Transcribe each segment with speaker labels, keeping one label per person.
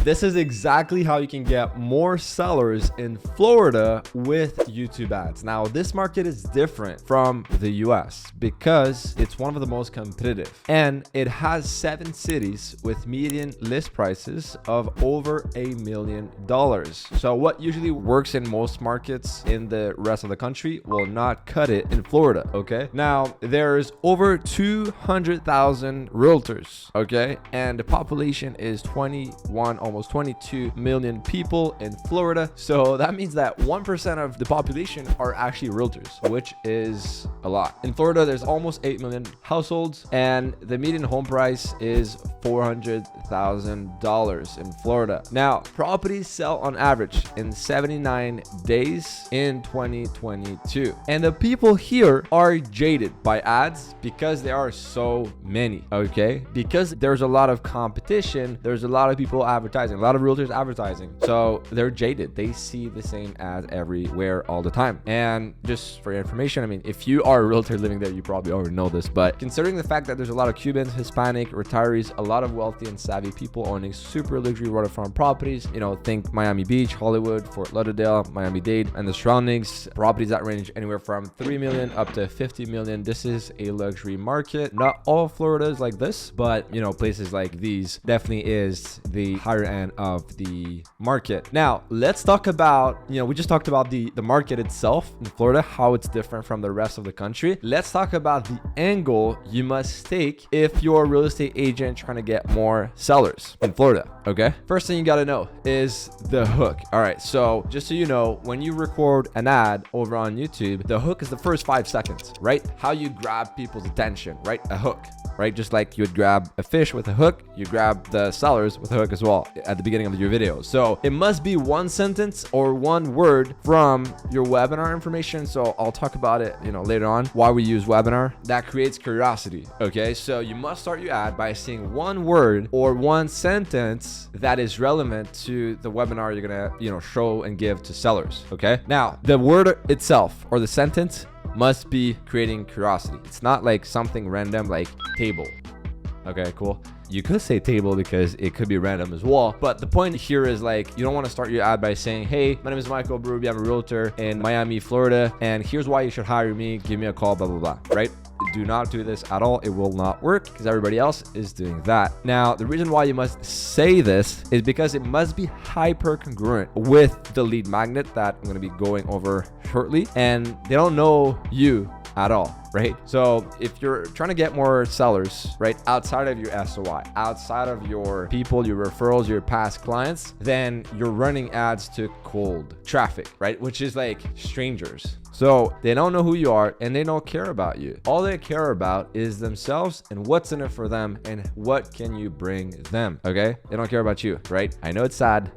Speaker 1: This is exactly how you can get more sellers in Florida with YouTube ads. Now, this market is different from the US because it's one of the most competitive, and it has 7 cities with median list prices of over $1 million. So what usually works in most markets in the rest of the country will not cut it in Florida. Okay, now there's over 200,000 realtors, okay, and the population is 21, almost 22 million people in Florida. So that means that 1% of the population are actually realtors, which is a lot. In Florida, there's almost 8 million households, and the median home price is $400,000 in Florida. Now, properties sell on average in 79 days in 2022. And the people here are jaded by ads because there are so many, okay? Because there's a lot of competition, there's a lot of people advertising, a lot of realtors advertising. So they're jaded. They see the same ads everywhere all the time. And just for your information, I mean, if you are a realtor living there, you probably already know this, but considering the fact that there's a lot of Cubans, Hispanic, retirees, a lot of wealthy and savvy people owning super luxury waterfront properties, you know, think Miami Beach, Hollywood, Fort Lauderdale, Miami-Dade, and the surroundings, properties that range anywhere from 3 million up to 50 million. This is a luxury market. Not all Florida is like this, but you know, places like these definitely is the higher end of the market. Now, let's talk about, you know, we just talked about the market itself in Florida, how it's different from the rest of the country. Let's talk about the angle you must take if you're a real estate agent trying to get more sellers in Florida. Okay, first thing you got to know is the hook. All right, so just so you know, when you record an ad over on YouTube, the hook is the first 5 seconds, right? How you grab people's attention, right? A hook, right? Just like you would grab a fish with a hook, you grab the sellers with a hook as well at the beginning of your video. So it must be one sentence or one word from your webinar information. So I'll talk about it, you know, later on, why we use webinar. That creates curiosity. Okay, so you must start your ad by saying one word or one sentence that is relevant to the webinar you're gonna, you know, show and give to sellers. Okay, now the word itself or the sentence must be creating curiosity. It's not like something random like table. Okay, cool. You could say table because it could be random as well. But the point here is like, you don't want to start your ad by saying, hey, my name is Mikael Berube. I'm a realtor in Miami, Florida. And here's why you should hire me. Give me a call, blah, blah, blah, right? Do not do this at all. It will not work because everybody else is doing that. Now, the reason why you must say this is because it must be hyper congruent with the lead magnet that I'm going to be going over shortly. And they don't know you at all, right? So if you're trying to get more sellers, right, outside of your SOI, outside of your people, your referrals, your past clients, then you're running ads to cold traffic, right? Which is like strangers. So they don't know who you are and they don't care about you. All they care about is themselves and what's in it for them and what can you bring them, okay? They don't care about you, right? I know it's sad.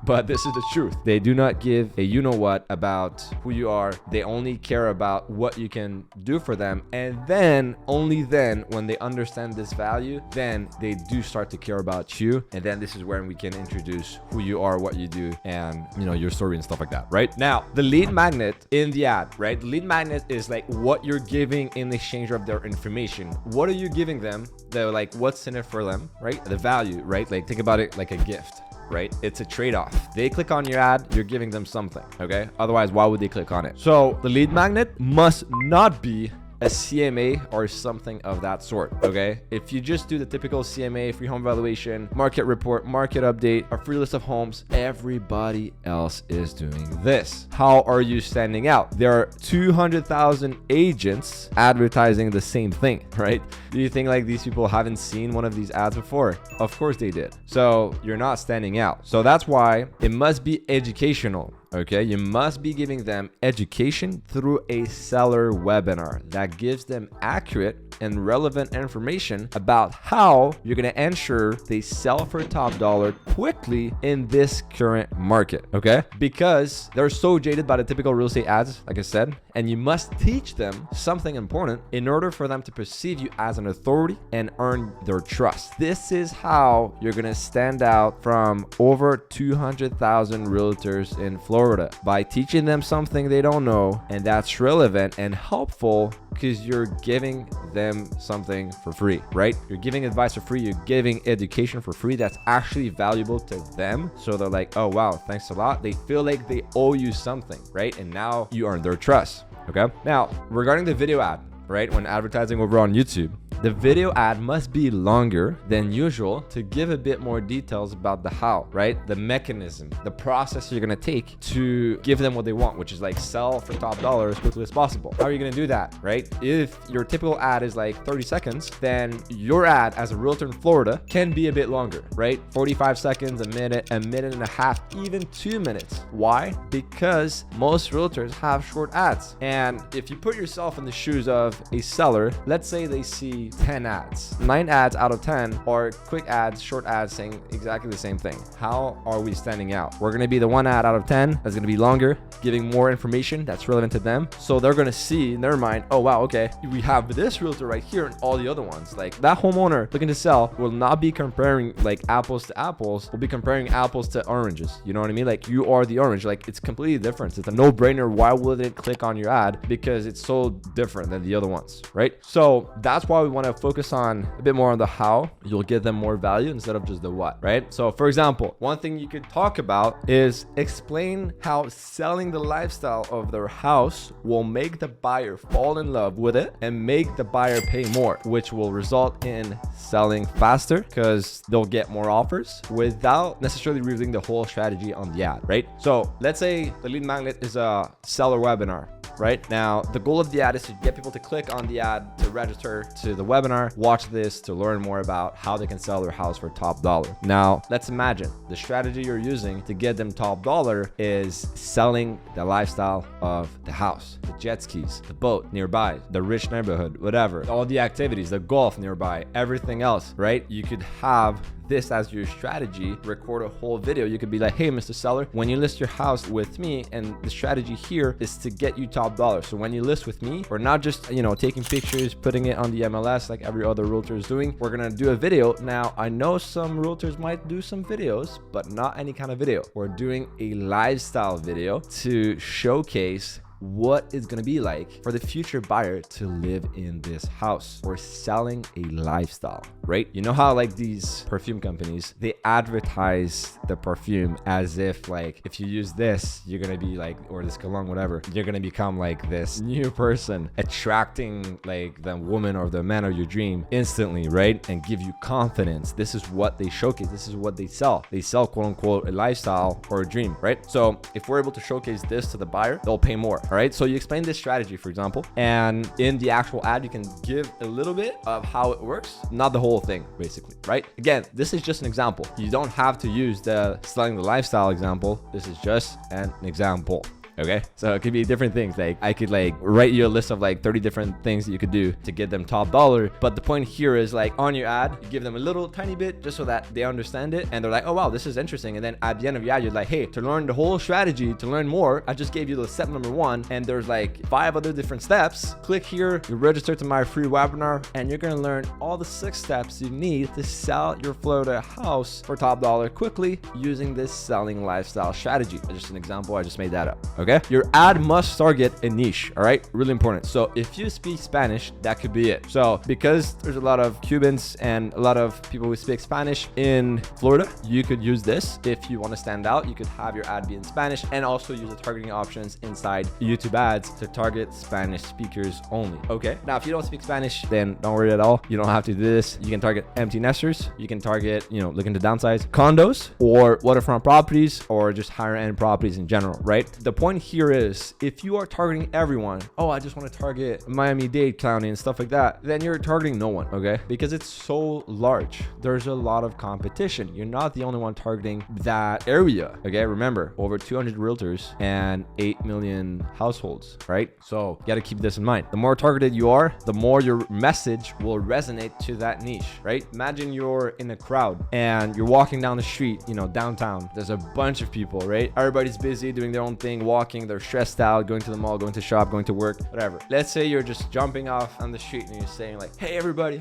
Speaker 1: But this is the truth. They do not give a you-know-what about who you are. They only care about what you can do for them. And then, only then, when they understand this value, then they do start to care about you. And then this is where we can introduce who you are, what you do, and, you know, your story and stuff like that, right? Now, the lead magnet in the ad, right? The lead magnet is like what you're giving in exchange of their information. What are you giving them? They're like, what's in it for them, right? The value, right? Like, think about it like a gift. Right? It's a trade-off. They click on your ad, you're giving them something, okay? Otherwise, why would they click on it? So the lead magnet must not be a CMA or something of that sort, okay? If you just do the typical CMA, free home valuation, market report, market update, a free list of homes, everybody else is doing this. How are you standing out? There are 200,000 agents advertising the same thing, right? Do you think like these people haven't seen one of these ads before? Of course they did. So you're not standing out. So that's why it must be educational. Okay, you must be giving them education through a seller webinar that gives them accurate and relevant information about how you're going to ensure they sell for top dollar quickly in this current market. Okay, because they're so jaded by the typical real estate ads, like I said, and you must teach them something important in order for them to perceive you as an authority and earn their trust. This is how you're going to stand out from over 200,000 realtors in Florida, by teaching them something they don't know and that's relevant and helpful Because you're giving them something for free, right? You're giving advice for free. You're giving education for free that's actually valuable to them. So they're like, oh, wow, thanks a lot. They feel like they owe you something, right? And now you earn their trust, okay? Now, regarding the video ad, right? When advertising over on YouTube, the video ad must be longer than usual to give a bit more details about the how, right? The mechanism, the process you're gonna take to give them what they want, which is like sell for top dollar as quickly as possible. How are you gonna do that, right? If your typical ad is like 30 seconds, then your ad as a realtor in Florida can be a bit longer, right? 45 seconds, a minute and a half, even 2 minutes. Why? Because most realtors have short ads. And if you put yourself in the shoes of a seller, let's say they see 10 ads. 9 ads out of 10 are quick ads, short ads saying exactly the same thing. How are we standing out? We're going to be the 1 ad out of 10 that's going to be longer, giving more information that's relevant to them. So they're going to see in their mind, oh, wow, okay, we have this realtor right here and all the other ones. Like that homeowner looking to sell will not be comparing like apples to apples. We'll be comparing apples to oranges. You know what I mean? Like you are the orange. Like it's completely different. It's a no-brainer. Why would it click on your ad? Because it's so different than the other ones, right? So that's why we want to focus on a bit more on the how. You'll give them more value instead of just the what, right? So for example, one thing you could talk about is explain how selling the lifestyle of their house will make the buyer fall in love with it and make the buyer pay more, which will result in selling faster because they'll get more offers without necessarily revealing the whole strategy on the ad, right? So let's say the lead magnet is a seller webinar. Right now, the goal of the ad is to get people to click on the ad to register to the webinar, watch this to learn more about how they can sell their house for top dollar. Now, let's imagine the strategy you're using to get them top dollar is selling the lifestyle of the house, the jet skis, the boat nearby, the rich neighborhood, whatever, all the activities, the golf nearby, everything else, right? You could have this as your strategy, record a whole video. You could be like, hey, Mr. Seller, when you list your house with me, and the strategy here is to get you top dollar. So when you list with me, we're not just, taking pictures, putting it on the MLS like every other realtor is doing. We're going to do a video. Now, I know some realtors might do some videos, but not any kind of video. We're doing a lifestyle video to showcase what it's going to be like for the future buyer to live in this house. We're selling a lifestyle, right? You know how like these perfume companies, they advertise the perfume as if like, if you use this, you're going to be like, or this cologne, whatever, you're going to become like this new person, attracting like the woman or the man of your dream instantly, right? And give you confidence. This is what they showcase. This is what they sell. They sell quote unquote a lifestyle or a dream, right? So if we're able to showcase this to the buyer, they'll pay more. All right. So you explain this strategy, for example, and in the actual ad, you can give a little bit of how it works, not the whole thing, basically, right? Again, this is just an example. You don't have to use the selling the lifestyle example. This is just an example. Okay, so it could be different things. Like I could like write you a list of like 30 different things that you could do to get them top dollar. But the point here is like on your ad, you give them a little tiny bit just so that they understand it. And they're like, oh, wow, this is interesting. And then at the end of your ad, you're like, hey, to learn the whole strategy, to learn more, I just gave you the step number 1. And there's like 5 other different steps. Click here, you register to my free webinar, and you're going to learn all the 6 steps you need to sell your Florida house for top dollar quickly using this selling lifestyle strategy. Just an example. I just made that up. Okay. Your ad must target a niche. All right. Really important. So if you speak Spanish, that could be it. So because there's a lot of Cubans and a lot of people who speak Spanish in Florida, you could use this. If you want to stand out, you could have your ad be in Spanish and also use the targeting options inside YouTube ads to target Spanish speakers only. Okay. Now, if you don't speak Spanish, then don't worry at all. You don't have to do this. You can target empty nesters. You can target, looking to downsize condos or waterfront properties or just higher end properties in general, right? The point here is if you are targeting everyone, oh, I just want to target Miami-Dade County and stuff like that, then you're targeting no one, okay? Because it's so large. There's a lot of competition. You're not the only one targeting that area, okay? Remember, over 200 realtors and 8 million households, right? So you got to keep this in mind. The more targeted you are, the more your message will resonate to that niche, right? Imagine you're in a crowd and you're walking down the street, downtown. There's a bunch of people, right? Everybody's busy doing their own thing, walking, they're stressed out, going to the mall, going to shop, going to work, whatever. Let's say you're just jumping off on the street and you're saying like, hey, everybody,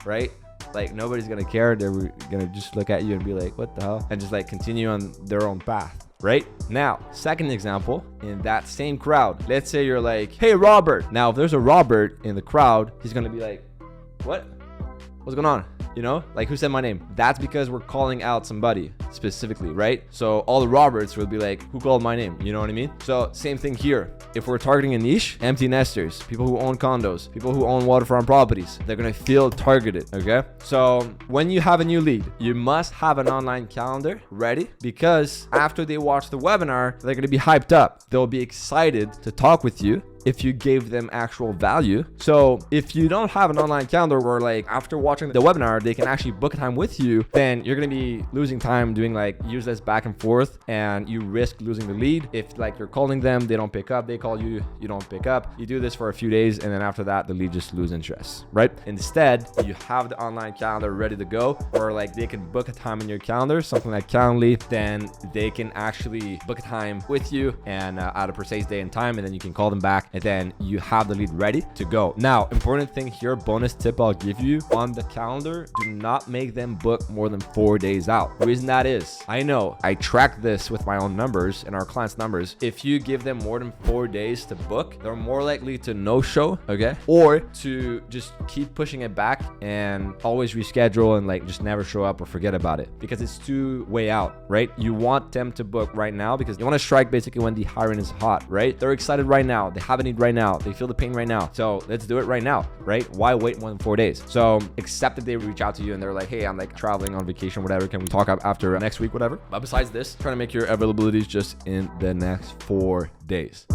Speaker 1: right? Like nobody's going to care. They're going to just look at you and be like, what the hell? And just like continue on their own path. right? Now, second example, in that same crowd, let's say you're like, hey, Robert. Now, if there's a Robert in the crowd, he's going to be like, what? What's going on? You know, like, who said my name? That's because we're calling out somebody specifically, right? So all the Roberts will be like, who called my name? You know what I mean? So same thing here. If we're targeting a niche, empty nesters, people who own condos, people who own waterfront properties, they're going to feel targeted. Okay. So when you have a new lead, you must have an online calendar ready, because after they watch the webinar, they're going to be hyped up. They'll be excited to talk with you if you gave them actual value. So if you don't have an online calendar where, like, after watching the webinar, they can actually book a time with you, then you're going to be losing time doing like useless back and forth, and you risk losing the lead. If, like, you're calling them, they don't pick up, they call you, you don't pick up. You do this for a few days, and then after that, the lead just lose interest, right? Instead, you have the online calendar ready to go, or like they can book a time in your calendar, something like Calendly, then they can actually book a time with you and at a precise day and time, and then you can call them back, and then you have the lead ready to go. Now, important thing here, bonus tip I'll give you on the calendar, do not make them book more than 4 days out. The reason that is, I know I track this with my own numbers and our clients' numbers. If you give them more than 4 days to book, they're more likely to no show, okay? Or to just keep pushing it back and always reschedule and like just never show up or forget about it, because it's too way out, right? You want them to book right now, because you want to strike basically when the hiring is hot, right? They're excited right now. They have a need right now. They feel the pain right now. So let's do it right now, right? Why wait more than 4 days? So except if they reach out to you and they're like, hey, I'm like traveling on vacation, whatever. Can we talk after next week, whatever? But besides this, trying to make your availabilities just in the next 4 days.